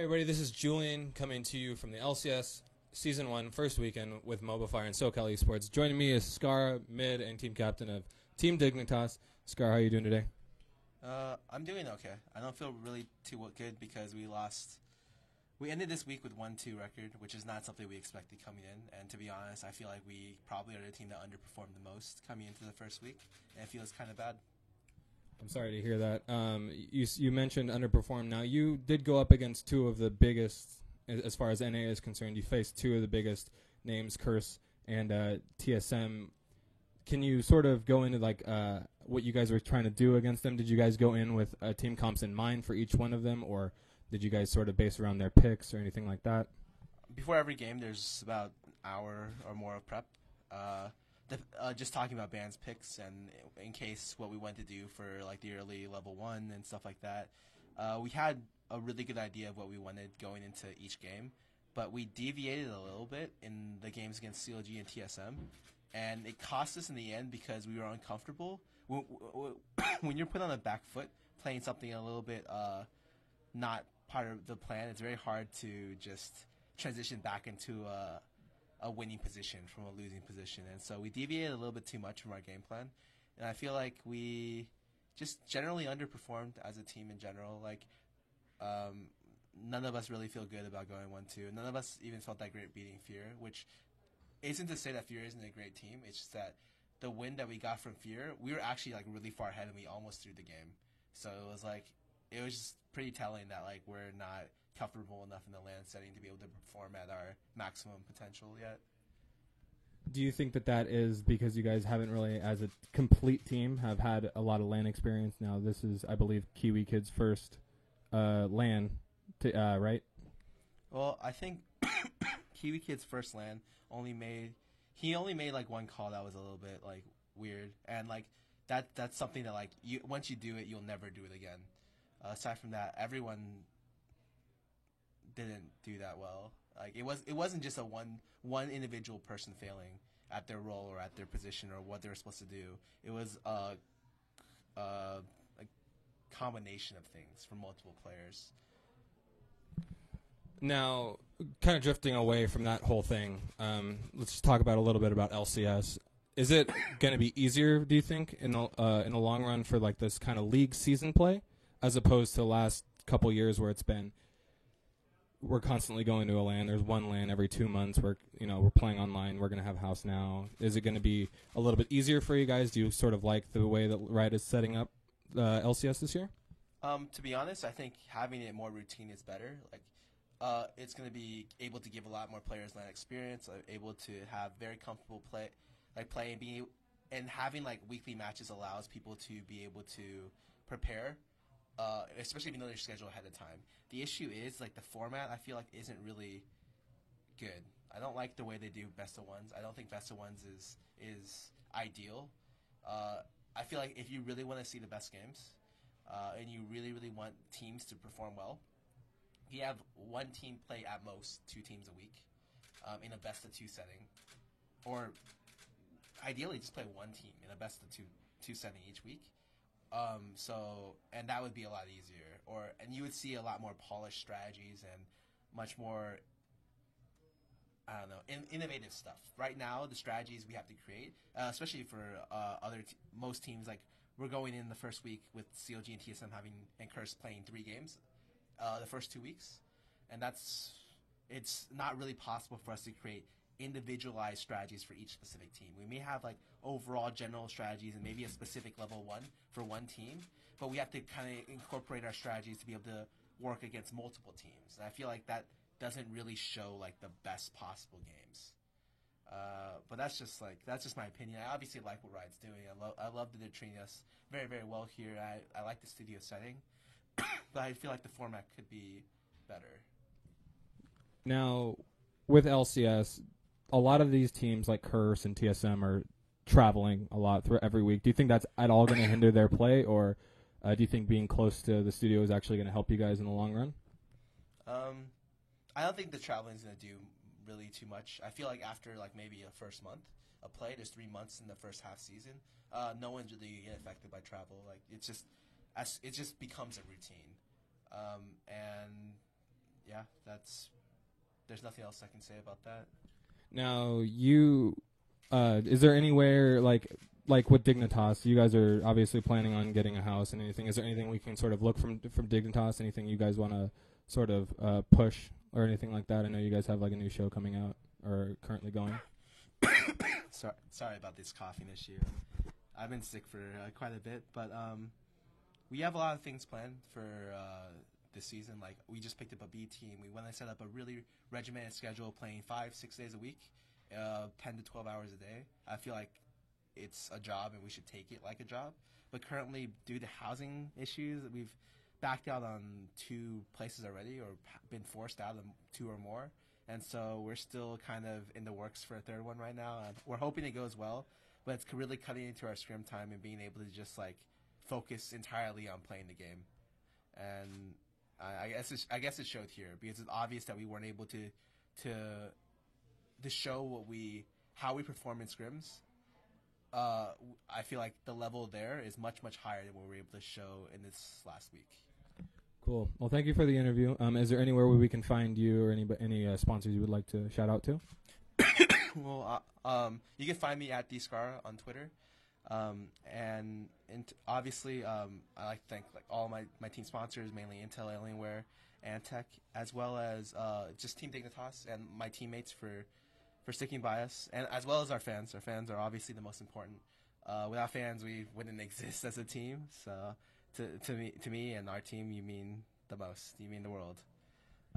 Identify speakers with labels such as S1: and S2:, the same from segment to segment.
S1: everybody, this is Julian coming to you from the LCS Season 1 first weekend with Mobile and SoCal Esports. Joining me is Scar, mid and team captain of Team Dignitas. Scar, how are you doing today?
S2: I'm doing okay. I don't feel really too good because we lost. We ended this week with 1-2 record, which is not something we expected coming in. And to be honest, I feel like we probably are the team that underperformed the most coming into the first week, and it feels kind of bad.
S1: I'm sorry to hear that. You mentioned underperformed. Now, you did go up against two of the biggest, as far as NA is concerned. You faced two of the biggest names, Curse and TSM. Can you sort of go into what you guys were trying to do against them? Did you guys go in with team comps in mind for each one of them, or did you guys sort of base around their picks or anything like that?
S2: Before every game, there's about an hour or more of prep. Just talking about bands picks and in case what we went to do for like the early level 1 and stuff like that. We had a really good idea of what we wanted going into each game, but we deviated a little bit in the games against CLG and TSM, and it cost us in the end because we were uncomfortable. When you're put on the back foot playing something a little bit not part of the plan, it's very hard to just transition back into a winning position from a losing position. And so we deviated a little bit too much from our game plan. And I feel like we just generally underperformed as a team in general. None of us really feel good about going 1-2. None of us even felt that great beating Fear, which isn't to say that Fear isn't a great team. It's just that the win that we got from Fear, we were actually really far ahead and we almost threw the game. So it was just pretty telling that we're not comfortable enough in the LAN setting to be able to perform at our maximum potential yet.
S1: Do you think that is because you guys haven't really, as a complete team, have had a lot of LAN experience? Now, this is, I believe, Kiwi Kid's first LAN, right?
S2: Well, I think Kiwi Kid's first LAN only made one call that was a little bit weird, and that's something that once you do it, you'll never do it again. Aside from that, everyone didn't do that well. It wasn't just a one individual person failing at their role or at their position or what they were supposed to do. It was a combination of things from multiple players.
S1: Now, kind of drifting away from that whole thing, let's just talk about a little bit about LCS. Is it going to be easier, do you think, in the long run for this kind of league season play, as opposed to the last couple years where it's been we're constantly going to a LAN. There's one LAN every 2 months. We're playing online. We're going to have House now. Is it going to be a little bit easier for you guys? Do you sort of like the way that Riot is setting up LCS this year?
S2: To be honest, I think having it more routine is better. It's going to be able to give a lot more players LAN experience, able to have very comfortable play, and having weekly matches allows people to be able to prepare. Especially if you know their schedule ahead of time. The issue is the format I feel isn't really good. I don't like the way they do best of ones. I don't think best of ones is ideal. I feel like if you really want to see the best games, and you really want teams to perform well, you have one team play at most 2 teams a week in a best of 2 setting, or ideally just play one team in a best of two setting each week. And that would be a lot easier, and you would see a lot more polished strategies and much more, innovative stuff. Right now, the strategies we have to create, especially for most teams, we're going in the first week with CLG and TSM and Curse playing 3 games, the first 2 weeks, and it's not really possible for us to create individualized strategies for each specific team. We may have overall general strategies and maybe a specific level 1 for one team, but we have to kind of incorporate our strategies to be able to work against multiple teams. And I feel that doesn't really show the best possible games. But that's just my opinion. I obviously like what Riot's doing. I love that they're treating us very, very well here. I like the studio setting, but I feel the format could be better.
S1: Now, with LCS, a lot of these teams like Curse and TSM are traveling a lot through every week. Do you think that's at all going to hinder their play, or do you think being close to the studio is actually going to help you guys in the long run?
S2: I don't think the traveling is going to do really too much. I feel after maybe a first month of play, there's 3 months in the first half season. No one's really get affected by travel. It just becomes a routine. And yeah, there's nothing else I can say about that.
S1: Now, is there anywhere like with Dignitas? You guys are obviously planning on getting a house and anything. Is there anything we can sort of look from Dignitas? Anything you guys want to sort of push or anything like that? I know you guys have like a new show coming out or currently going.
S2: Sorry about this coughing issue. I've been sick for quite a bit, but we have a lot of things planned for this season. Like, we just picked up a B team. We want to set up a really regimented schedule, playing 5-6 days a week, 10 to 12 hours a day. I feel like it's a job and we should take it like a job. But currently, due to housing issues, we've backed out on 2 places already, or been forced out of 2 or more. And so we're still kind of in the works for a 3rd one right now. We're hoping it goes well, but it's really cutting into our scrim time and being able to just like focus entirely on playing the game. And I guess it showed here, because it's obvious that we weren't able to show how we perform in scrims. I feel like the level there is much, much higher than what we were able to show in this last week.
S1: Cool. Well, thank you for the interview. Is there anywhere where we can find you or any sponsors you would like to shout out to?
S2: Well, you can find me at DScar on Twitter. And obviously, I like to thank like all my team sponsors, mainly Intel, Alienware, and Tech, as well as just Team Dignitas and my teammates for sticking by us, and as well as our fans. Our fans are obviously the most important. Without fans, we wouldn't exist as a team. So to me and our team, you mean the most. You mean the world.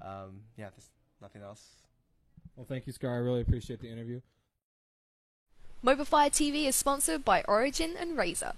S2: Yeah, there's nothing else.
S1: Well, thank you, Scar. I really appreciate the interview.
S3: Mobile Fire TV is sponsored by Origin and Razer.